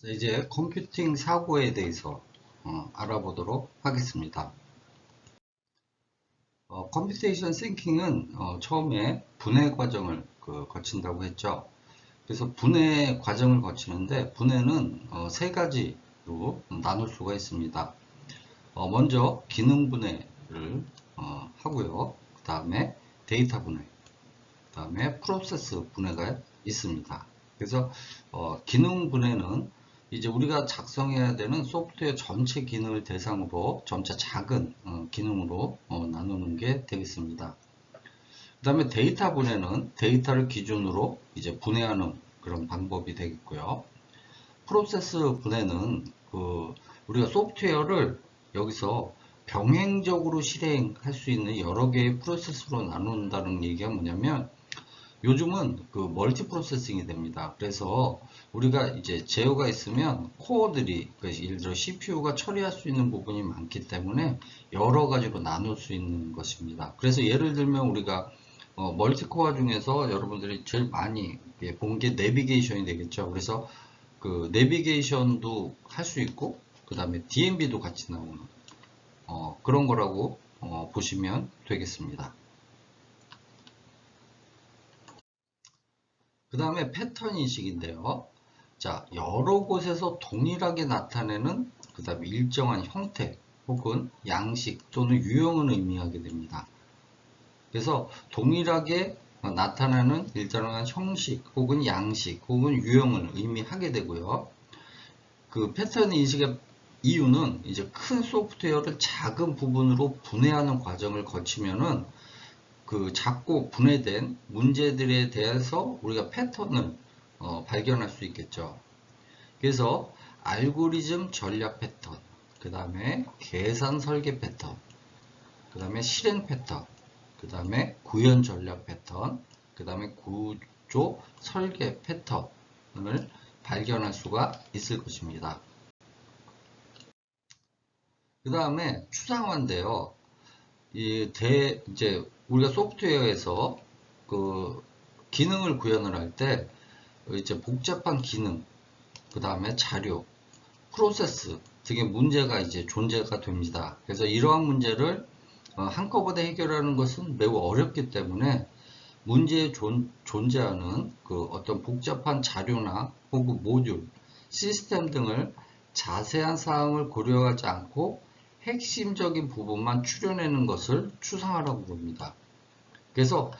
자, 이제 컴퓨팅 사고에 대해서 알아보도록 하겠습니다. 컴퓨테이션 싱킹은 처음에 분해 과정을 거친다고 했죠. 그래서 분해 과정을 거치는데 분해는 세 가지로 나눌 수가 있습니다. 먼저 기능 분해를 하고요. 그 다음에 데이터 분해, 그 다음에 프로세스 분해가 있습니다. 그래서 기능 분해는 이제 우리가 작성해야 되는 소프트웨어 전체 기능을 대상으로 점차 작은 기능으로 나누는 게 되겠습니다. 그 다음에 데이터 분해는 데이터를 기준으로 이제 분해하는 그런 방법이 되겠고요. 프로세스 분해는 우리가 소프트웨어를 여기서 병행적으로 실행할 수 있는 여러 개의 프로세스로 나눈다는 얘기가 뭐냐면 요즘은 멀티 프로세싱이 됩니다. 그래서 우리가 이제 제어가 있으면 코어들이 예를 들어 CPU가 처리할 수 있는 부분이 많기 때문에 여러 가지로 나눌 수 있는 것입니다. 그래서 예를 들면 우리가 멀티 코어 중에서 여러분들이 제일 많이 본 게 내비게이션이 되겠죠. 그래서 내비게이션도 할 수 있고 그 다음에 DMB도 같이 나오는 그런 거라고 보시면 되겠습니다. 그 다음에 패턴 인식인데요. 자, 여러 곳에서 동일하게 나타내는 그 다음에 일정한 형태 혹은 양식 또는 유형을 의미하게 됩니다. 그래서 동일하게 나타나는 일정한 형식 혹은 양식 혹은 유형을 의미하게 되고요. 그 패턴 인식의 이유는 이제 큰 소프트웨어를 작은 부분으로 분해하는 과정을 거치면은 작고 분해된 문제들에 대해서 우리가 패턴을 발견할 수 있겠죠. 그래서 알고리즘 전략 패턴, 그 다음에 계산 설계 패턴, 그 다음에 실행 패턴, 그 다음에 구현 전략 패턴, 그 다음에 구조 설계 패턴을 발견할 수가 있을 것입니다. 그 다음에 추상화인데요. 이제 우리가 소프트웨어에서 기능을 구현을 할 때 이제 복잡한 기능, 그 다음에 자료, 프로세스 등의 문제가 이제 존재가 됩니다. 그래서 이러한 문제를 한꺼번에 해결하는 것은 매우 어렵기 때문에 문제에 존재하는 어떤 복잡한 자료나 혹은 모듈, 시스템 등을 자세한 사항을 고려하지 않고 핵심적인 부분만 추려내는 것을 추상화라고 부릅니다. 그래서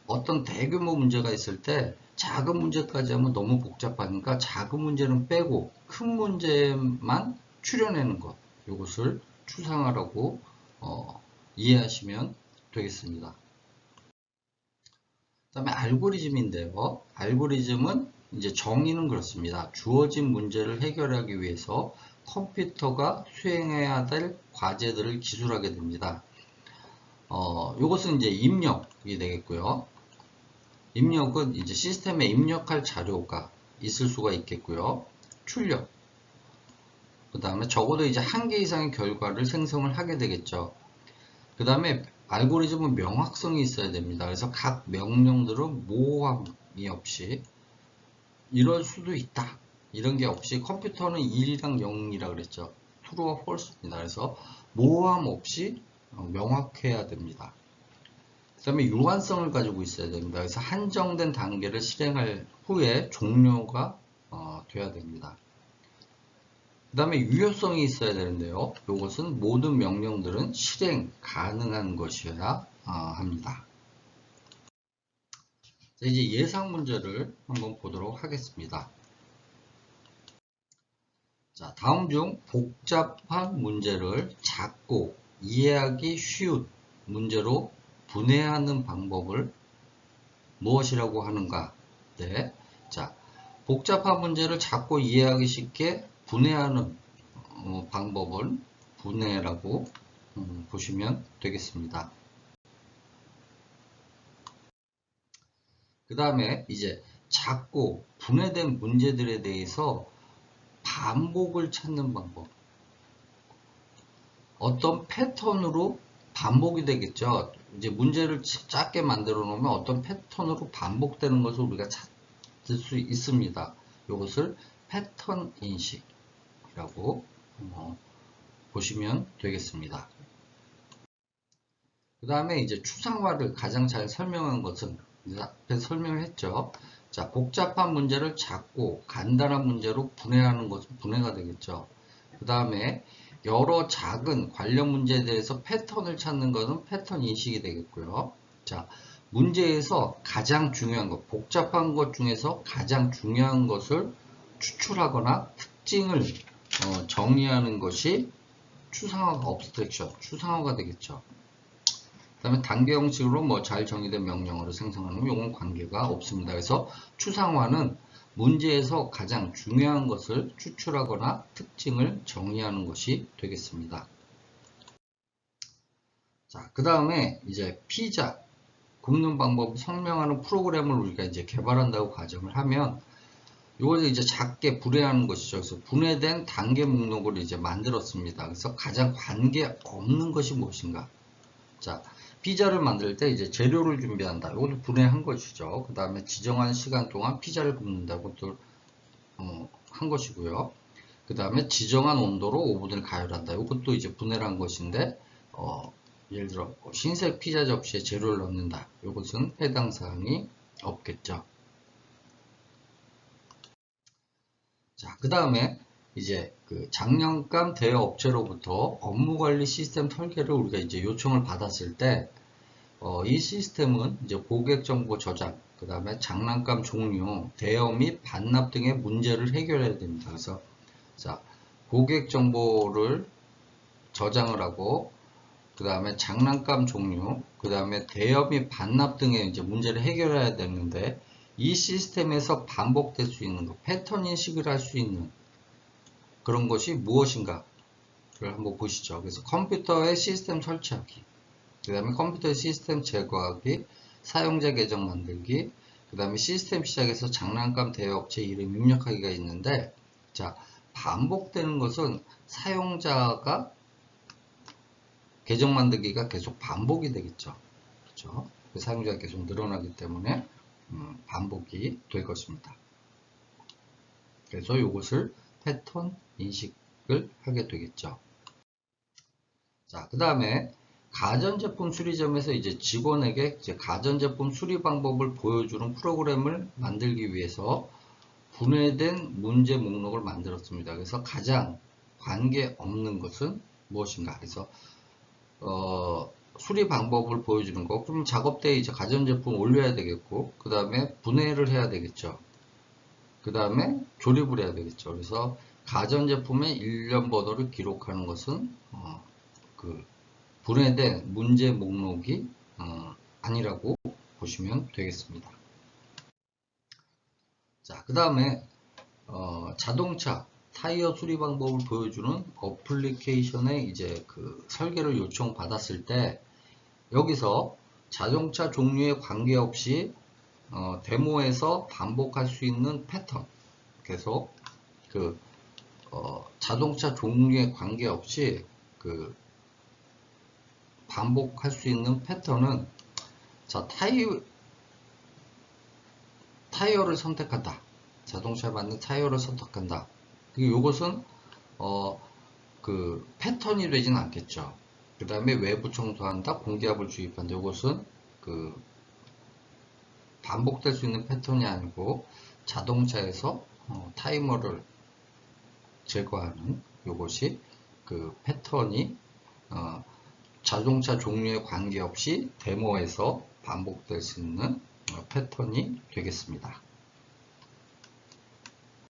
어떤 대규모 문제가 있을 때 작은 문제까지 하면 너무 복잡하니까 작은 문제는 빼고 큰 문제만 추려내는 것, 이것을 추상화라고 이해하시면 되겠습니다. 그 다음에 알고리즘인데요. 알고리즘은 이제 정의는 그렇습니다. 주어진 문제를 해결하기 위해서 컴퓨터가 수행해야 될 과제들을 기술하게 됩니다. 이것은 이제 입력이 되겠고요. 입력은 이제 시스템에 입력할 자료가 있을 수가 있겠고요. 출력. 그 다음에 적어도 이제 한 개 이상의 결과를 생성을 하게 되겠죠. 그 다음에 알고리즘은 명확성이 있어야 됩니다. 그래서 각 명령들은 모호함이 없이 이럴 수도 있다. 이런 게 없이 컴퓨터는 1이랑 0이라 그랬죠. true와 false입니다. 그래서 모호함 없이 명확해야 됩니다. 그 다음에 유한성을 가지고 있어야 됩니다. 그래서 한정된 단계를 실행할 후에 종료가 돼야 됩니다. 그 다음에 유효성이 있어야 되는데요. 이것은 모든 명령들은 실행 가능한 것이어야 합니다. 자, 이제 예상 문제를 한번 보도록 하겠습니다. 자, 다음 중 복잡한 문제를 작고 이해하기 쉬운 문제로 분해하는 방법을 무엇이라고 하는가? 네. 자, 복잡한 문제를 작고 이해하기 쉽게 분해하는 방법은 분해라고 보시면 되겠습니다. 그 다음에 이제 작고 분해된 문제들에 대해서 반복을 찾는 방법. 어떤 패턴으로 반복이 되겠죠. 이제 문제를 작게 만들어 놓으면 어떤 패턴으로 반복되는 것을 우리가 찾을 수 있습니다. 이것을 패턴 인식이라고 보시면 되겠습니다. 그 다음에 이제 추상화를 가장 잘 설명한 것은 앞에 설명을 했죠. 자, 복잡한 문제를 작고 간단한 문제로 분해하는 것은 분해가 되겠죠. 그 다음에 여러 작은 관련 문제에 대해서 패턴을 찾는 것은 패턴 인식이 되겠고요. 자, 문제에서 가장 중요한 것, 복잡한 것 중에서 가장 중요한 것을 추출하거나 특징을 정리하는 것이 추상화가 업스트랙션, 추상화가 되겠죠. 그 다음에 단계 형식으로 뭐 잘 정의된 명령어를 생성하는 용어 관계가 없습니다. 그래서 추상화는 문제에서 가장 중요한 것을 추출하거나 특징을 정의하는 것이 되겠습니다. 자, 그 다음에 이제 피자 굽는 방법을 설명하는 프로그램을 우리가 이제 개발한다고 가정을 하면 이것을 이제 작게 분해하는 것이죠. 그래서 분해된 단계 목록을 이제 만들었습니다. 그래서 가장 관계 없는 것이 무엇인가? 자, 피자를 만들 때 이제 재료를 준비한다. 이것도 분해한 것이죠. 그 다음에 지정한 시간 동안 피자를 굽는다고 또 한 것이고요. 그 다음에 지정한 온도로 오븐을 가열한다. 이것도 이제 분해를 한 것인데 예를 들어 흰색 피자 접시에 재료를 넣는다. 이것은 해당 사항이 없겠죠. 자, 그 다음에 이제 그 장난감 대여 업체로부터 업무관리 시스템 설계를 우리가 이제 요청을 받았을 때 이 시스템은 이제 고객 정보 저장, 그 다음에 장난감 종류, 대여 및 반납 등의 문제를 해결해야 됩니다. 그래서 자, 고객 정보를 저장을 하고, 그 다음에 장난감 종류, 그 다음에 대여 및 반납 등의 이제 문제를 해결해야 되는데, 이 시스템에서 반복될 수 있는 것, 패턴 인식을 할 수 있는 그런 것이 무엇인가를 한번 보시죠. 그래서 컴퓨터의 시스템 설치하기, 그 다음에 컴퓨터 시스템 제거하기, 사용자 계정 만들기, 그 다음에 시스템 시작에서 장난감 대여업체 이름 입력하기가 있는데, 자, 반복되는 것은 사용자가 계정 만들기가 계속 반복이 되겠죠. 그렇죠? 사용자가 계속 늘어나기 때문에 반복이 될 것입니다. 그래서 이것을 패턴 인식을 하게 되겠죠. 자, 그 다음에 가전제품 수리점에서 이제 직원에게 이제 가전제품 수리 방법을 보여주는 프로그램을 만들기 위해서 분해된 문제 목록을 만들었습니다. 그래서 가장 관계없는 것은 무엇인가? 그래서 수리 방법을 보여주는 거. 그럼 작업대에 이제 가전제품 올려야 되겠고, 그 다음에 분해를 해야 되겠죠. 그 다음에 조립을 해야 되겠죠. 그래서 가전제품의 일련 번호를 기록하는 것은 그 분해된 문제 목록이 아니라고 보시면 되겠습니다. 자, 그 다음에 자동차 타이어 수리 방법을 보여주는 어플리케이션에 이제 그 설계를 요청받았을 때 여기서 자동차 종류에 관계없이 데모에서 반복할 수 있는 패턴, 계속 그 자동차 종류에 관계없이 그 반복할 수 있는 패턴은 자, 타이어를 선택한다. 자동차에 맞는 타이어를 선택한다. 그리고 이것은 그 패턴이 되진 않겠죠. 그 다음에 외부 청소한다, 공기압을 주입한다. 이것은 그 반복될 수 있는 패턴이 아니고 자동차에서 타이머를 제거하는 이것이 그 패턴이 자동차 종류에 관계없이 데모에서 반복될 수 있는 패턴이 되겠습니다.